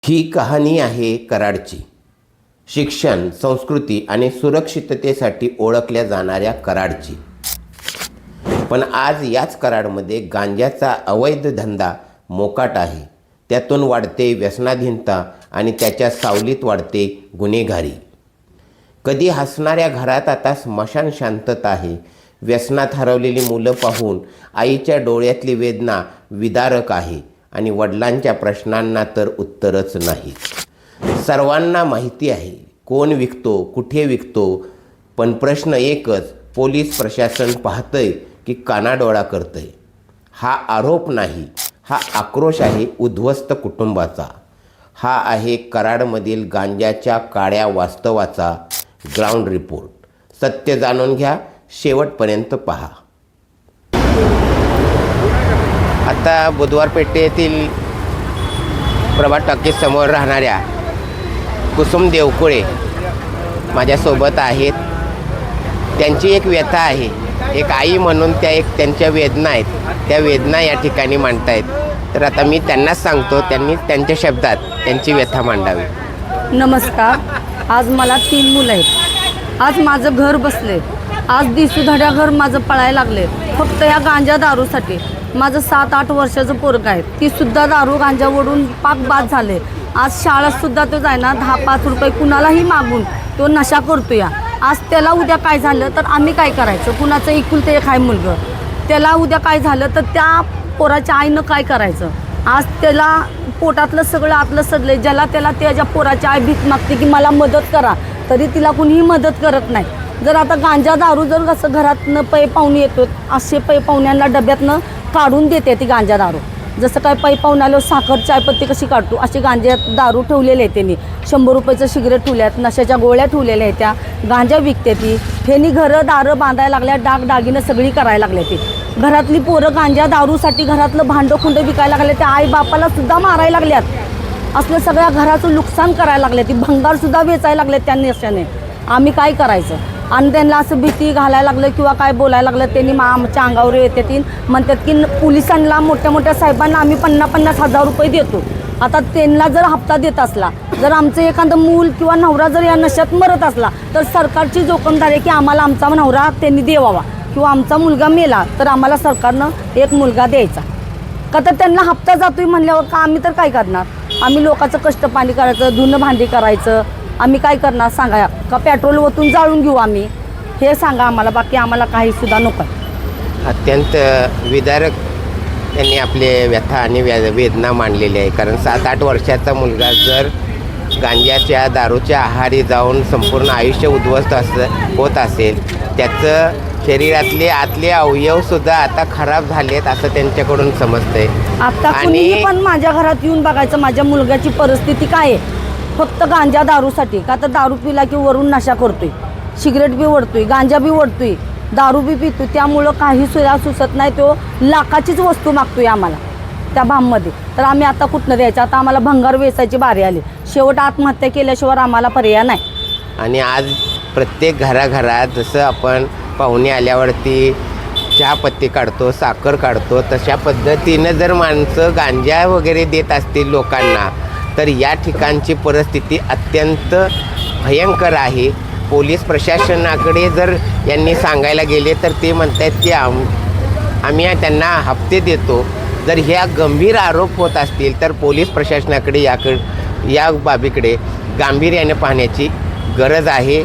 ही कहाणी आहे कराडची. शिक्षण, संस्कृती आणि सुरक्षिततेसाठी ओळखल्या जाणाऱ्या कराडची. पण आज याच कराडमध्ये गांजाचा अवैध धंदा मोकाट आहे. त्यातून वाढते व्यसनाधीनता आणि त्याच्या सावलीत वाढते गुन्हेगारी. कधी हसणाऱ्या घरात आता स्मशान शांतता आहे. व्यसनात हरवलेली मुलं पाहून आईच्या डोळ्यातली वेदना विदारक आहे आणि वडिलांच्या प्रश्नांना तर उत्तरच नाही. सर्वांना माहिती आहे कोण विकतो, कुठे विकतो, पण प्रश्न एकच, पोलीस प्रशासन पाहतंय की कानाडोळा करतंय. हा आरोप नाही, हा आक्रोश आहे उद्ध्वस्त कुटुंबाचा. हा आहे कराडमधील गांजाच्या काळ्या वास्तवाचा ग्राउंड रिपोर्ट. सत्य जाणून घ्या, शेवटपर्यंत पहा. आता बुधवार पेठेतील प्रभात टॉकीज समोर राहणाऱ्या कुसुम देवकुळे माझ्यासोबत आहेत. त्यांची एक व्यथा आहे, एक आई म्हणून त्यांच्या वेदना आहेत, त्या वेदना या ठिकाणी मांडतायत. तर आता मी त्यांनाच सांगतो, त्यांनी त्यांच्या शब्दात त्यांची व्यथा मांडावी. नमस्कार. आज मला 3 मुलं आहेत. आज माझं घर बसले. आज दिसूधड्या घर माझं पळायला लागले फक्त या गांजा दारूसाठी. माझं 7-8 वर्षाचं पोरगं आहे, ती सुद्धा दारू गांजा ओढून पाक बाद झाले. आज शाळेतसुद्धा तो जायना 10-5 रुपये कुणालाही मागून तो नशा करतो या. आज त्याला उद्या काय झालं तर आम्ही काय करायचं? कुणाचं एकुलते एक आहे मुलगं, त्याला उद्या काय झालं तर त्या पोराच्या आईनं काय करायचं? आज त्याला पोटातलं सगळं आतलं सडले. ज्याला त्याला त्याच्या पोराच्या आई भीक मागते की मला मदत करा, तरी तिला कुणीही मदत करत नाही. जर आता गांजा दारू जर कसं घरातनं पै पाहुणे येतो, असे पै पाहुण्यांना डब्यातनं काढून देते ती गांजा दारू. जसं काय पै पाहुण्याला साखर चायपत्ती कशी काढतो अशी गांजा दारू ठेवलेले आहे. त्यांनी 100 रुपयाचं सिगरेट ठेवल्यात, नशाच्या गोळ्या ठेवलेल्या आहेत, त्या गांजा विकते ती. ह्यांनी घरं दारं बांधायला लागल्या, डागडागिनं सगळी करायला लागल्या. ती घरातली पोरं गांजा दारूसाठी घरातलं भांडं खुंड विकायला लागले. त्या आई बापाला सुद्धा मारायला लागल्यात. असलं सगळ्या घराचं नुकसान करायला लागले. ती भंगारसुद्धा वेचायला लागले त्या नशाने. आम्ही काय करायचं? आणि त्यांना असं भीती घालायला लागलं किंवा काय बोलायला लागलं. त्यांनी आमच्या अंगावर येते ती म्हणतात की पोलिसांना, मोठ्या मोठ्या साहेबांना आम्ही 50-50 हजार रुपये देतो. आता त्यांना जर हप्ता देत असला, जर आमचं एखादं मूल किंवा नवरा जर या नशात मरत असला तर सरकारची जोखमदारी आहे की आम्हाला आमचा नवरा त्यांनी द्यावा किंवा आमचा मुलगा मेला तर आम्हाला सरकारनं एक मुलगा द्यायचा. का तर त्यांना हप्ता जातोय म्हणल्यावर का आम्ही तर काय करणार? आम्ही लोकांचं कष्ट पाणी करायचं, धुणं भांडी करायचं, आम्ही काय करणार सांगा? का पेट्रोल ओतून जाळून घेऊ आम्ही? हे सांगा आम्हाला, बाकी आम्हाला काहीसुद्धा नको आहे. अत्यंत विदारक त्यांनी आपले व्यथा आणि वेदना मांडलेली आहे. कारण 7-8 वर्षाचा मुलगा जर गांजाच्या दारूच्या आहारी जाऊन संपूर्ण आयुष्य उद्ध्वस्त होत असेल, त्याचं शरीरातले आतले अवयवसुद्धा आता खराब झालेत असं त्यांच्याकडून समजतंय. आता कुणीही पण माझ्या घरात येऊन बघायचं माझ्या मुलग्याची परिस्थिती काय आहे, फक्त गांजा दारूसाठी. का तर दारू पिला की वरून नशा करतोय, सिगरेट बी ओढतोय, गांजा बी ओढतोय, दारू बी पितोय. त्यामुळं काही सुद्धा सुचत नाही. तो लाखाचीच वस्तू मागतोय आम्हाला त्या भाममध्ये. तर आम्ही आता कुठनं द्यायचं? आता आम्हाला भंगार वेचायची बारी आली. शेवट आत्महत्या केल्याशिवाय आम्हाला पर्याय नाही. आणि आज प्रत्येक घराघरात जसं आपण पाहुणे आल्यावरती चहापत्ती काढतो, साखर काढतो, तशा पद्धतीनं जर माणसं गांजा वगैरे देत असतील लोकांना तर या ठिकाणची परिस्थिती अत्यंत भयंकर आहे. पोलीस प्रशासनाकडे जर यांनी सांगायला गेले तर ते म्हणत आहेत की आम्ही त्यांना हप्ते देतो. जर ह्या गंभीर आरोप होत असतील तर पोलीस प्रशासनाकडे या बाबीकडे गांभीर्याने पाहण्याची गरज आहे.